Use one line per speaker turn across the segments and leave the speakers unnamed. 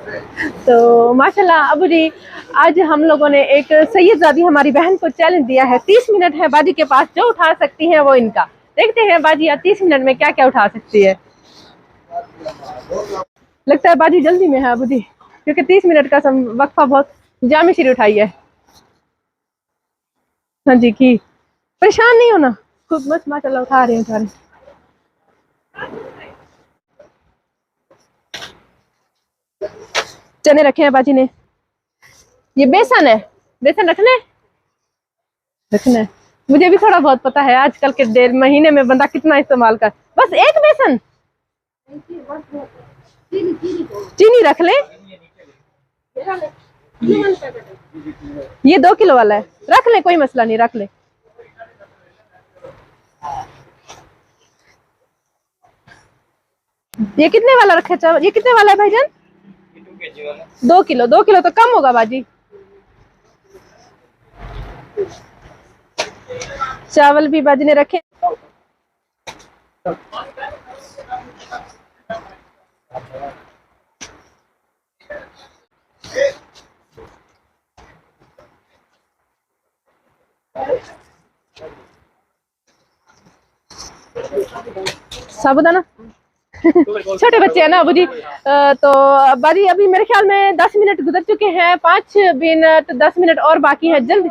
तो माशाल्लाह अबू जी, आज हम लोगों ने एक सैयदजादी हमारी बहन को चैलेंज दिया है। 30 मिनट है बाजी के पास, जो उठा सकती है वो इनका। देखते हैं बाजी आज 30 मिनट में क्या क्या उठा सकती है। लगता है बाजी जल्दी में है अबू जी, क्योंकि 30 मिनट का वक्फा बहुत जामे शुरू उठाई है। हाँ जी, की परेशान नहीं होना, खूब मस्त माशाल्लाह उठा रहे हैं सारे। चने रखे हैं बाजी ने। ये बेसन है, बेसन रखना है, रखना है। मुझे भी थोड़ा बहुत पता है, आजकल के डेढ़ महीने में बंदा कितना इस्तेमाल कर। बस एक बेसन, चीनी रख ले। ये 2 किलो वाला है, रख ले, कोई मसला नहीं, रख ले। ये कितने वाला रखे चावल, ये कितने वाला है भाईजान? 2 किलो। 2 किलो तो कम होगा बाजी। चावल भी बाजी ने रखे। साबुदाना छोटे बच्चे हैं ना अबू जी, तो बाजी अभी मेरे ख्याल में 10 मिनट गुजर चुके हैं, 5 मिनट 10 मिनट और बाकी है। जल्दी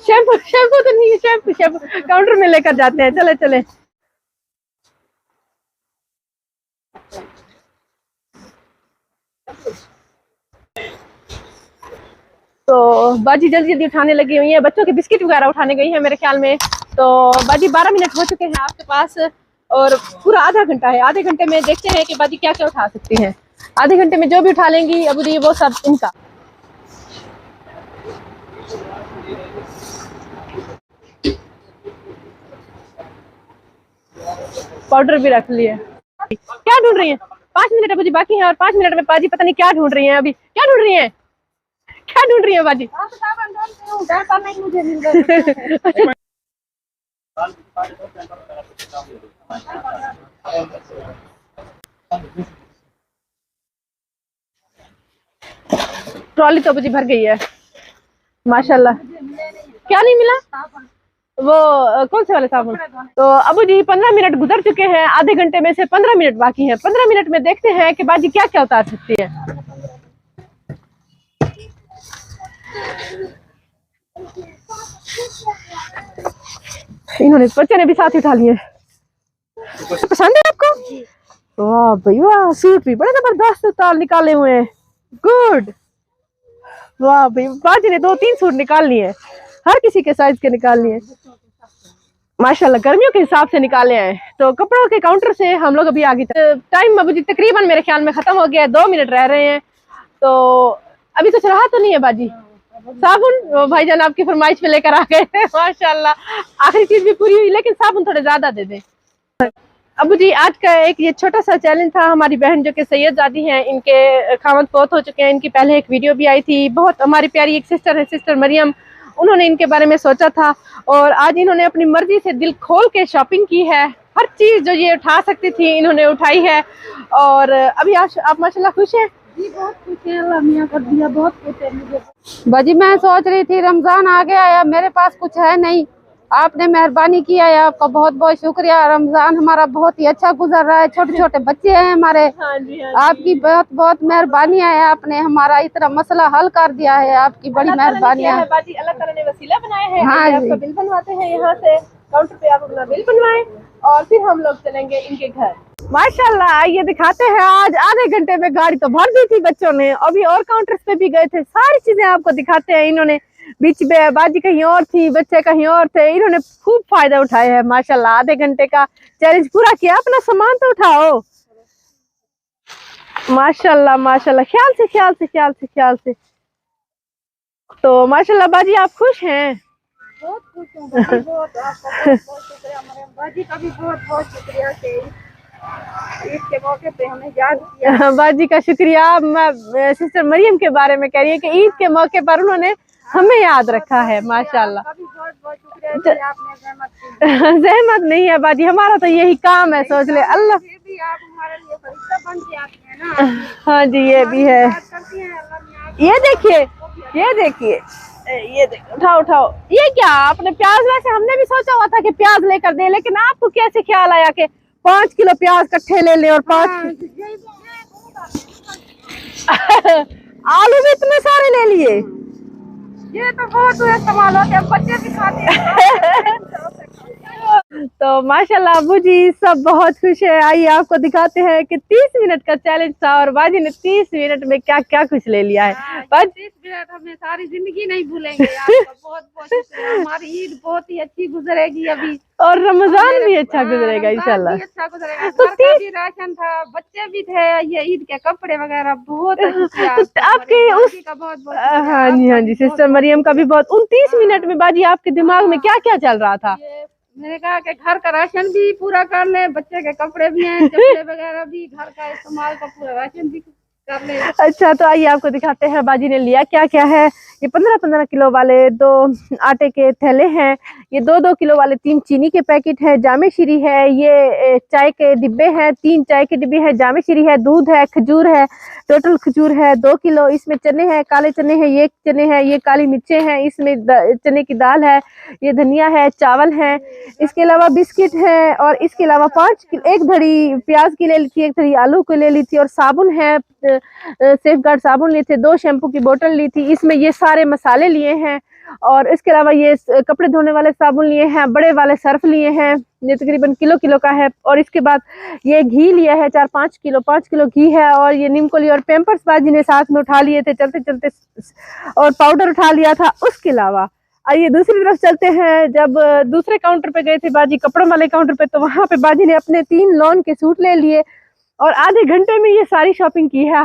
शैम्पू, शैम्पू तो नहीं है, शैम्पू शैम्पू काउंटर में लेकर जाते हैं। चले चले। तो बाजी जल्दी जल्दी उठाने लगी हुई है, बच्चों के बिस्किट वगैरह उठाने गई है मेरे ख्याल में। तो बाजी 12 मिनट हो चुके हैं आपके पास, और पूरा आधा घंटा है। आधे घंटे में देखते हैं कि बाजी क्या क्या उठा सकती हैं। आधे घंटे में जो भी उठा लेंगी अबू जी वो सब इनका। पाउडर भी रख लिया। क्या ढूंढ रही हैं? 5 मिनट अबू जी बाकी है, और 5 मिनट में बाजी पता नहीं क्या ढूंढ रही हैं। अभी क्या ढूंढ रही हैं? क्या ढूंढ रही है बाजी? ट्रॉली तो मुझे भर गई है माशाल्लाह। क्या नहीं मिला? वो कौन से वाले साबुन? तो अबू जी 15 मिनट गुजर चुके हैं, आधे घंटे में से 15 मिनट बाकी है। 15 मिनट में देखते हैं कि बाजी क्या क्या उतार सकती है। इन्होंने बच्चे ने भी साथ उठा लिए। पसंद है आपको? वाह भाई वाह, सूट भी बड़े जबरदस्त उतार निकाले हुए हैं। गुड। वाह भाई, बाजी ने 2-3 सूट निकाल लिए, हर किसी के साइज के निकाल लिए माशाल्लाह, गर्मियों के हिसाब से निकाले हैं। तो कपड़ों के काउंटर से हम लोग अभी आगे। टाइम अभी तकरीबन मेरे ख्याल में खत्म हो गया है, 2 मिनट रह रहे हैं। तो अभी कुछ रहा तो नहीं है बाजी? साबुन भाईजान आपकी फरमाइश पे लेकर आ गए माशाल्लाह। आखिरी चीज भी पूरी हुई, लेकिन साबुन थोड़े ज्यादा दे दे। अबू जी आज का एक ये छोटा सा चैलेंज था। हमारी बहन जो कि सैयदजादी हैं, इनके खामद फौत हो चुके हैं। इनकी पहले एक वीडियो भी आई थी, बहुत हमारी प्यारी एक सिस्टर है, सिस्टर मरियम, उन्होंने इनके बारे में सोचा था, और आज इन्होंने अपनी मर्जी से दिल खोल के शॉपिंग की है। हर चीज जो ये उठा सकती थी इन्होंने उठाई है। और अभी आप माशाल्लाह खुश हैं?
जी बहुत खुश है, अल्लाह मियां कर दिया, बहुत खुश है मुझे।
बाजी मैं सोच रही थी रमजान आ गया है, मेरे पास कुछ है नहीं, आपने मेहरबानी किया है, आपका बहुत बहुत शुक्रिया। रमजान हमारा बहुत ही अच्छा गुजर रहा है, छोटे छोटे बच्चे हैं हमारे।
हाँ जी, हाँ जी।
आपकी बहुत बहुत मेहरबानियां है, आपने हमारा इतना मसला हल कर दिया है, आपकी बड़ी मेहरबानियां।
अल्लाह ताला ने वसीला बनाया है।
हाँ जी।
आपका बिल बनवाते हैं, यहाँ से काउंटर पे आप अपना बिल बनवाएं, और फिर हम लोग चलेंगे इनके घर। माशाल्लाह, ये दिखाते हैं। आज आधे घंटे में गाड़ी तो भर दी थी बच्चों ने, अभी और काउंटर्स पे भी गए थे, सारी चीजें आपको दिखाते हैं। इन्होंने बीच में बाजी कहीं और थी, बच्चे कहीं और थे, इन्होंने खूब फायदा उठाया है माशाल्लाह। आधे घंटे का चैलेंज पूरा किया, अपना सामान तो उठाओ माशाल्लाह माशाल्लाह। ख्याल से ख्याल से ख्याल से ख्याल से। तो माशाल्लाह बाजी आप खुश हैं?
बहुत खुश हूँ बाजी, बहुत आपका बहुत बहुत शुक्रिया। मरियम बाजी का भी बहुत बहुत शुक्रिया कि ईद के मौके पे हमें याद किया।
बाजी का शुक्रिया। मैं सिस्टर मरियम के बारे में कह रही है कि ईद के मौके पर उन्होंने हमें याद रखा है माशाल्लाह।
आपका भी बहुत बहुत शुक्रिया कि आपने जहमत की।
जहमत नहीं है बाजी, हमारा तो यही काम है, सोच ले अल्लाह।
ये भी आप हमारे लिए फरिश्ता बन के आते हैं ना।
हाँ जी, ये भी है।
आजकल
ये देखिए, ये देखिए, ये देखिए, उठाओ उठाओ। ये क्या आपने प्याज, वैसे हमने भी सोचा हुआ था कि प्याज लेकर दे, लेकिन आपको कैसे ख्याल आया कि 5 किलो प्याज कट्ठे ले ले और 5 आलू भी इतने सारे ले लिए।
ये तो बहुत इस्तेमाल होते हैं, बच्चे भी खाते हैं।
तो माशाल्लाह अबू जी सब बहुत खुश है। आइए आपको दिखाते हैं कि 30 मिनट का चैलेंज था और बाजी ने 30 मिनट में क्या क्या कुछ ले लिया है।
30 मिनट हमें सारी जिंदगी नहीं भूलेंगे। आपका बहुत बहुत शुक्रिया। हमारी ईद बहुत ही अच्छी गुजरेगी अभी, और
रमजान भी अच्छा गुजरेगा इंशाल्लाह।
अच्छा गुजरेगा। तो भी राशन था, बच्चे भी थे, ये ईद के कपड़े वगैरह बहुत अच्छे।
तो आपके उस हाँ जी सिस्टर मरियम का भी बहुत। 29 मिनट में बाजी आपके दिमाग में क्या क्या चल रहा था?
मैंने कहा कि घर का राशन भी पूरा कर ले, बच्चे के कपड़े भी हैं, चप्पले वगैरह भी, घर का इस्तेमाल का पूरा राशन भी कर ले।
अच्छा तो आइए आपको दिखाते हैं बाजी ने लिया क्या क्या है। ये 15-15 किलो वाले 2 आटे के थैले हैं, ये 2-2 किलो वाले 3 चीनी के पैकेट है, जामे श्री है, ये चाय के डिब्बे हैं, 3 चाय के डिब्बे हैं, जामे श्री है, दूध है, खजूर है, टोटल खजूर है 2 किलो। इसमें चने हैं, काले चने हैं, ये चने हैं, ये काली मिर्चें हैं, इसमें चने की दाल है, ये धनिया है, चावल है, इसके अलावा बिस्किट है, और इसके अलावा 5 किलो, 1 धड़ी प्याज की ले ली थी, 1 धड़ी आलू की ले ली थी, और साबुन है, सेफ गार्ड साबुन लिए थे, 2 शैम्पू की बोतल ली थी, इसमें ये सारे मसाले लिए हैं, और इसके अलावा ये कपड़े धोने वाले साबुन लिए हैं, बड़े वाले सर्फ लिए हैं, ये तकरीबन किलो का है, और इसके बाद ये घी लिया है 4-5 किलो, 5 किलो घी है, और ये नीमकोली और पैम्पर्स बाजी ने साथ में उठा लिए थे चलते चलते, और पाउडर उठा लिया था। उसके अलावा आइए दूसरी तरफ चलते हैं। जब दूसरे काउंटर पे गए थे बाजी, कपड़ों वाले काउंटर पे, तो वहां पे बाजी ने अपने 3 लॉन के सूट ले लिए और आधे घंटे में ये सारी शॉपिंग की है।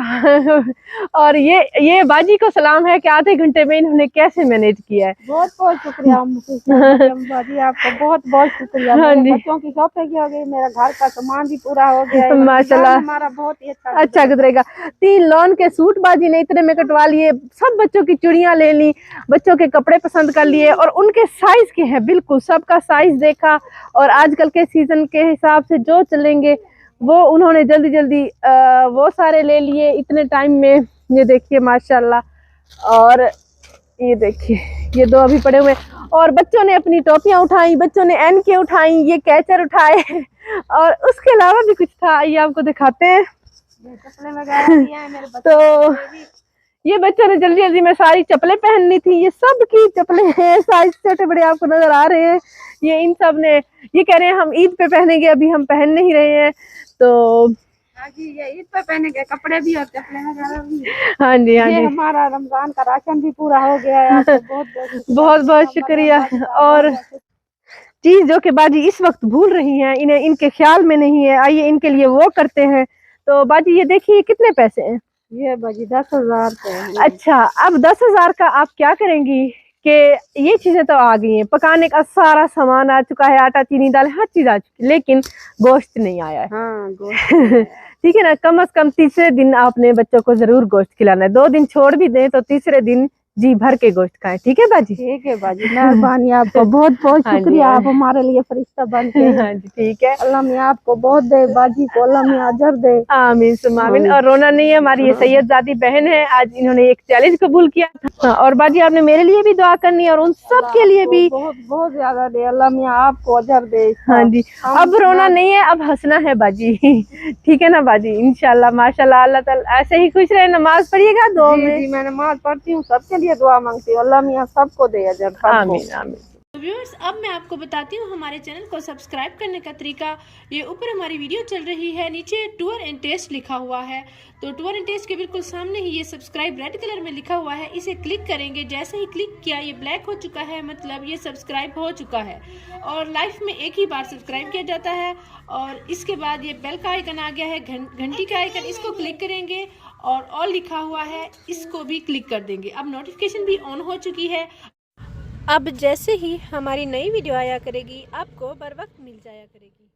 और ये बाजी को सलाम है कि आधे घंटे में इन्होंने कैसे मैनेज किया है।
बहुत बहुत शुक्रिया बाजी, आपका बहुत बहुत शुक्रिया। बच्चों की शॉपिंग हो गई, मेरा घर का सामान भी पूरा हो गया,
माशाल्लाह
हमारा बहुत ही
अच्छा गुजरेगा। 3 लॉन के सूट बाजी ने इतने में कटवा लिए, सब बच्चों की चूड़ियां ले ली, बच्चों के कपड़े पसंद कर लिए, और उनके साइज के हैं, बिल्कुल सबका साइज देखा, और आजकल के सीजन के हिसाब से जो चलेंगे वो उन्होंने जल्दी जल्दी वो सारे ले लिए इतने टाइम में। ये देखिए माशाल्लाह, और ये देखिए ये 2 अभी पड़े हुए, और बच्चों ने अपनी टोपियां उठाई, बच्चों ने एन के उठाई, ये कैचर उठाए, और उसके अलावा भी कुछ था, ये आपको दिखाते हैं। तो ये बच्चों ने जल्दी जल्दी में सारी चप्पलें पहननी थी, ये सब की चप्पलें हैं, साइज छोटे बड़े आपको नजर आ रहे हैं। ये इन सब ने ये कह रहे हैं हम ईद पे पहनेंगे, अभी हम पहन नहीं रहे हैं। तो
जी ये ईद पे पहनेंगे कपड़े भी और चप्पलें वगैरह भी।
हाँ जी
हमारा रमजान का राशन भी पूरा हो गया है। आपको
बहुत बहुत शुक्रिया। और चीज जो कि बाजी इस वक्त भूल रही हैं, इन्हें इनके ख्याल में नहीं है, आइए इनके लिए वो करते हैं। तो बाजी ये देखिए कितने पैसे हैं।
ये बाजी 10,000।
अच्छा, अब 10,000 का आप क्या करेंगी कि ये चीजें तो आ गई हैं, पकाने का सारा सामान आ चुका है, आटा चीनी दाल हर चीज आ चुकी है, लेकिन गोश्त नहीं आया है।
हाँ, गोश्त
ठीक है ना, कम से कम तीसरे दिन आपने बच्चों को जरूर गोश्त खिलाना है। 2 दिन छोड़ भी दें तो तीसरे दिन जी भर के गोश्त खाएं। ठीक है बाजी?
ठीक है बाजी, मेहरबानी, आपको बहुत बहुत शुक्रिया। आप हमारे लिए फरिश्ता बन के।
हाँ जी ठीक है।
अल्लाह मियां आपको बहुत दे, बाजी को अल्लाह मियां अजर दे।
आमीन सुम्मा आमीन। और रोना नहीं है, हमारी ये सैयदजादी बहन है, आज इन्होंने एक चैलेंज कबूल किया था। और बाजी आपने मेरे लिए भी दुआ करनी है और उन सब के लिए भी
बहुत बहुत ज्यादा दे, अल्लाह मियां आपको अजर दे।
हाँ जी, अब रोना नहीं है, अब हंसना है बाजी। ठीक है ना बाजी? इंशाल्लाह माशाल्लाह, अल्लाह ताला ऐसे ही खुश रहे। नमाज पढ़िएगा दुआ में।
जी मैं नमाज पढ़ती हूँ, सबके लिए दुआ मांगती हूँ, अल्लाह मियां सबको दे अजर।
आमीन आमीन।
व्यूअर्स, अब मैं आपको बताती हूँ हमारे चैनल को सब्सक्राइब करने का तरीका। ये ऊपर हमारी वीडियो चल रही है, नीचे टूर एंड टेस्ट लिखा हुआ है, तो टूर एंड टेस्ट के बिल्कुल सामने ही ये सब्सक्राइब रेड कलर में लिखा हुआ है, इसे क्लिक करेंगे। जैसे ही क्लिक किया ये ब्लैक हो चुका है, मतलब ये सब्सक्राइब हो चुका है। और लाइफ में एक ही बार सब्सक्राइब किया जाता है। और इसके बाद ये बेल का आइकन आ गया है, घंटी का आइकन, इसको क्लिक करेंगे और ऑल लिखा हुआ है, इसको भी क्लिक कर देंगे। अब नोटिफिकेशन भी ऑन हो चुकी है। अब जैसे ही हमारी नई वीडियो आया करेगी आपको बर वक्त मिल जाया करेगी।